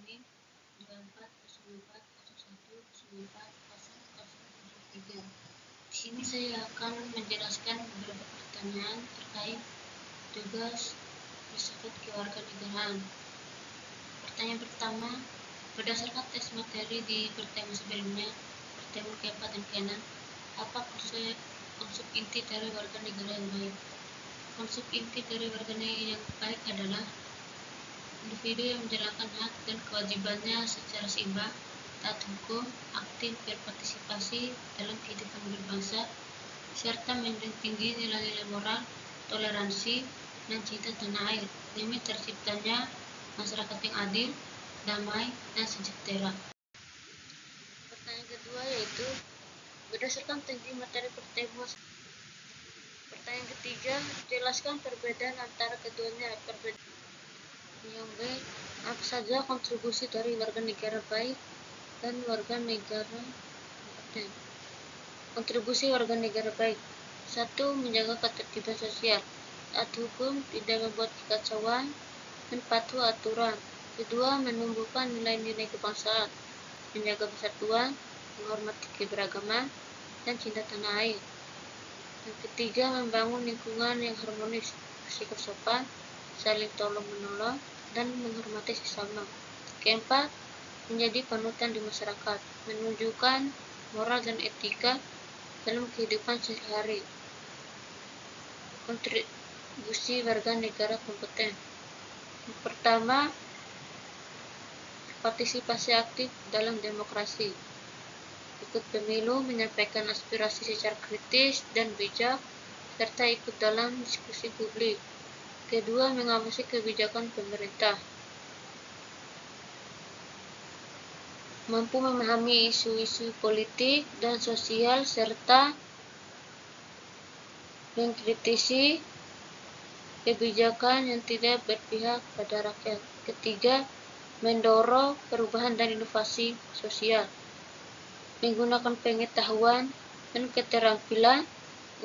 NIM 240401040073. Di sini saya akan menjelaskan beberapa pertanyaan terkait tugas filsafat kewarganegaraan. Pertanyaan pertama, berdasarkan tes materi di pertemuan sebelumnya, pertemuan keempat dan keenam, apa konsep inti dari warga negara yang baik? Konsep inti dari warga negara yang baik adalah individu yang menjalankan hak dan kewajibannya secara seimbang, taat hukum, aktif berpartisipasi dalam kehidupan berbangsa, serta menjunjung tinggi nilai-nilai moral, toleransi, dan cinta tanah air, demi terciptanya masyarakat yang adil, damai, dan sejahtera. Pertanyaan kedua yaitu, berdasarkan tinggi materi pertemuan. Pertanyaan ketiga, jelaskan perbedaan antara keduanya. Yang B, apa saja kontribusi dari warga negara baik dan warga negara kompeten? Kontribusi warga negara baik: 1. Menjaga ketertiban sosial, taat hukum, tidak membuat kekacauan, dan patuh aturan. 2. Menumbuhkan nilai-nilai kebangsaan, menjaga persatuan, menghormati keberagaman, dan cinta tanah air. Yang ketiga, membangun lingkungan yang harmonis, bersikap sopan, saling tolong-menolong, dan menghormati sesama. Keempat, menjadi panutan di masyarakat, menunjukkan moral dan etika dalam kehidupan sehari-hari. Kontribusi warga negara kompeten. Yang pertama, partisipasi aktif dalam demokrasi, ikut pemilu, menyampaikan aspirasi secara kritis dan bijak, serta ikut dalam diskusi publik. Kedua, mengawasi kebijakan pemerintah, mampu memahami isu-isu politik dan sosial, serta mengkritisi kebijakan yang tidak berpihak pada rakyat. Ketiga, mendorong perubahan dan inovasi sosial, menggunakan pengetahuan dan keterampilan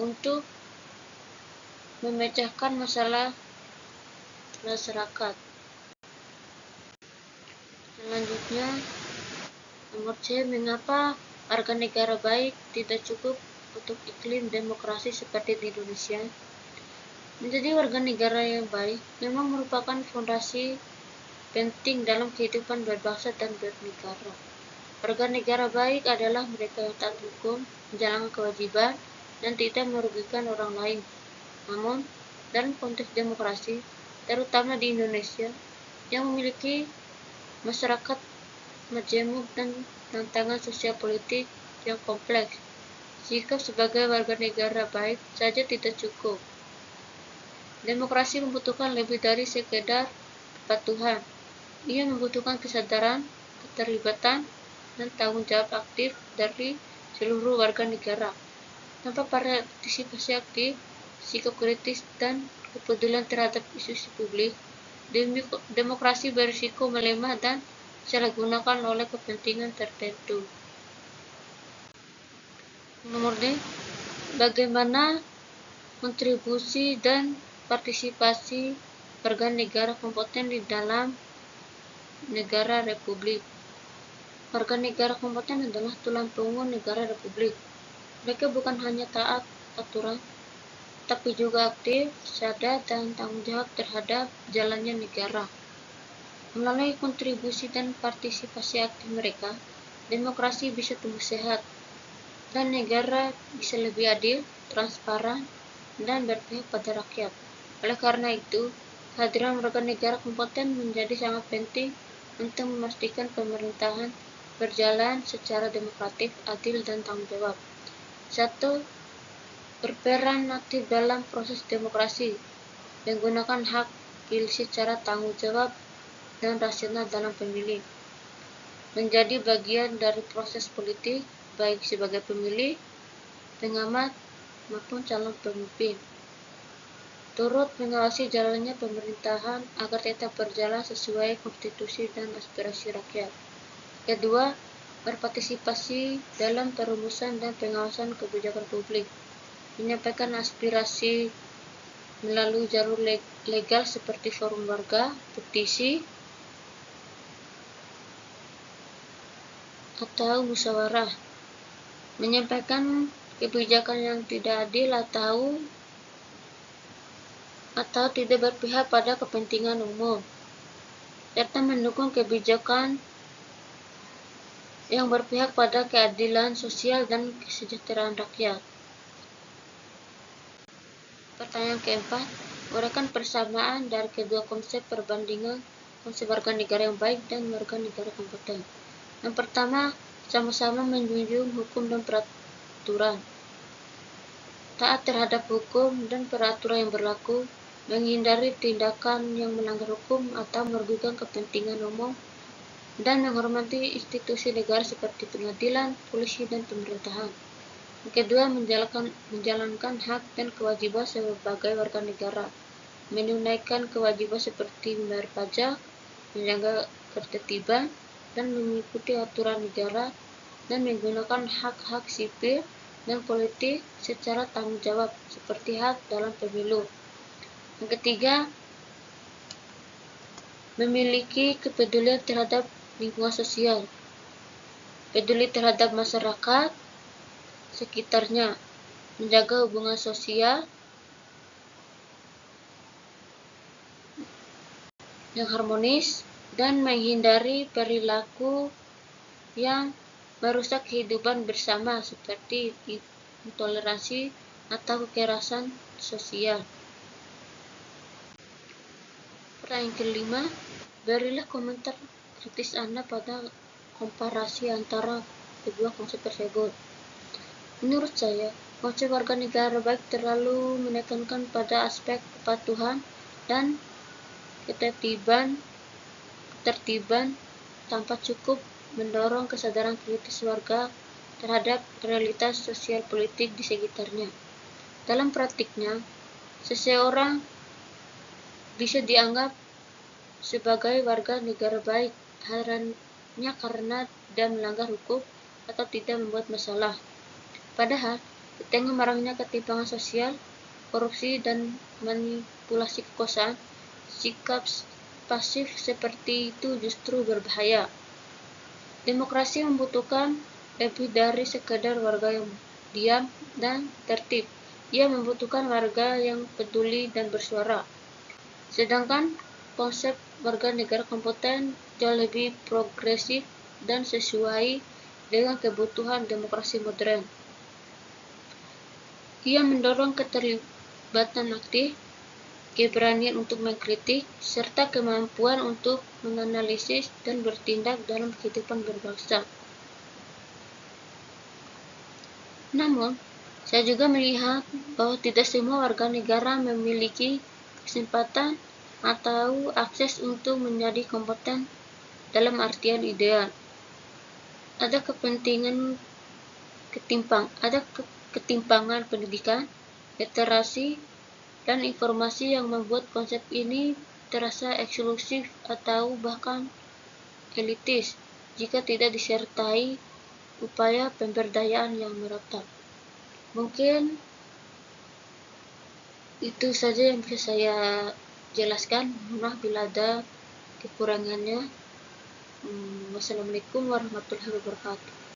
untuk memecahkan masalah masyarakat. Selanjutnya, nomor C, mengapa warga negara baik tidak cukup untuk iklim demokrasi seperti di Indonesia? Menjadi warga negara yang baik memang merupakan fondasi penting dalam kehidupan berbangsa dan bernegara. Warga negara baik adalah mereka yang taat hukum, menjalankan kewajiban, dan tidak merugikan orang lain. Namun, dalam konteks demokrasi, terutama di Indonesia, yang memiliki masyarakat majemuk dan tantangan sosial politik yang kompleks, sikap sebagai warga negara baik saja tidak cukup. Demokrasi membutuhkan lebih dari sekedar kepatuhan. Ia membutuhkan kesadaran, keterlibatan, dan tanggung jawab aktif dari seluruh warga negara. Tanpa partisipasi aktif, sikap kritis, dan kepedulian terhadap isu-isu publik, demokrasi berisiko melemah dan disalahgunakan oleh kepentingan tertentu. Nomor D, bagaimana kontribusi dan partisipasi warga negara kompeten di dalam negara republik? Warga negara kompeten adalah tulang punggung negara republik. Mereka bukan hanya taat aturan, tapi juga aktif, sadar, dan tanggung jawab terhadap jalannya negara. Melalui kontribusi dan partisipasi aktif mereka, demokrasi bisa tumbuh sehat, dan negara bisa lebih adil, transparan, dan berpihak pada rakyat. Oleh karena itu, kehadiran warga negara kompeten menjadi sangat penting untuk memastikan pemerintahan berjalan secara demokratik, adil, dan tanggung jawab. 1. Berperan aktif dalam proses demokrasi, menggunakan hak pilih secara tanggung jawab dan rasional dalam pemilih, menjadi bagian dari proses politik, baik sebagai pemilih, pengamat, maupun calon pemimpin. Turut mengawasi jalannya pemerintahan agar tetap berjalan sesuai konstitusi dan aspirasi rakyat. Kedua, berpartisipasi dalam perumusan dan pengawasan kebijakan publik, menyampaikan aspirasi melalui jalur legal seperti forum warga, petisi, atau musyawarah, menyampaikan kebijakan yang tidak adil atau tidak berpihak pada kepentingan umum, serta mendukung kebijakan yang berpihak pada keadilan sosial dan kesejahteraan rakyat. Pertanyaan keempat, uraikan persamaan dari kedua konsep perbandingan konsep warga negara yang baik dan warga negara kompeten. Yang pertama, sama-sama menjunjung hukum dan peraturan, taat terhadap hukum dan peraturan yang berlaku, menghindari tindakan yang melanggar hukum atau merugikan kepentingan umum, dan menghormati institusi negara seperti pengadilan, polisi, dan pemerintahan. Yang kedua, menjalankan hak dan kewajiban sebagai warga negara, menunaikan kewajiban seperti membayar pajak, menjaga ketertiban, dan mengikuti aturan negara, dan menggunakan hak-hak sipil dan politik secara tanggung jawab, seperti hak dalam pemilu. Yang ketiga, memiliki kepedulian terhadap lingkungan sosial, peduli terhadap masyarakat sekitarnya, menjaga hubungan sosial yang harmonis, dan menghindari perilaku yang merusak kehidupan bersama seperti intoleransi atau kekerasan sosial. Pertanyaan kelima, berilah komentar kritis Anda pada komparasi antara kedua konsep tersebut. Menurut saya, konsep warga negara baik terlalu menekankan pada aspek kepatuhan dan ketertiban tanpa cukup mendorong kesadaran kritis warga terhadap realitas sosial politik di sekitarnya. Dalam praktiknya, seseorang bisa dianggap sebagai warga negara baik hanya karena tidak melanggar hukum atau tidak membuat masalah. Padahal, di tengah maraknya ketimpangan sosial, korupsi, dan manipulasi kekuasaan, sikap pasif seperti itu justru berbahaya. Demokrasi membutuhkan lebih dari sekadar warga yang diam dan tertib. Ia membutuhkan warga yang peduli dan bersuara. Sedangkan konsep warga negara kompeten jauh lebih progresif dan sesuai dengan kebutuhan demokrasi modern. Ia mendorong keterlibatan aktif, keberanian untuk mengkritik, serta kemampuan untuk menganalisis dan bertindak dalam kehidupan berbangsa. Namun, saya juga melihat bahwa tidak semua warga negara memiliki kesempatan atau akses untuk menjadi kompeten dalam artian ideal. Ada ketimpangan pendidikan, literasi, dan informasi yang membuat konsep ini terasa eksklusif atau bahkan elitis jika tidak disertai upaya pemberdayaan yang merata. Mungkin itu saja yang bisa saya jelaskan. Mohon maaf bila ada kekurangannya. Wassalamualaikum warahmatullahi wabarakatuh.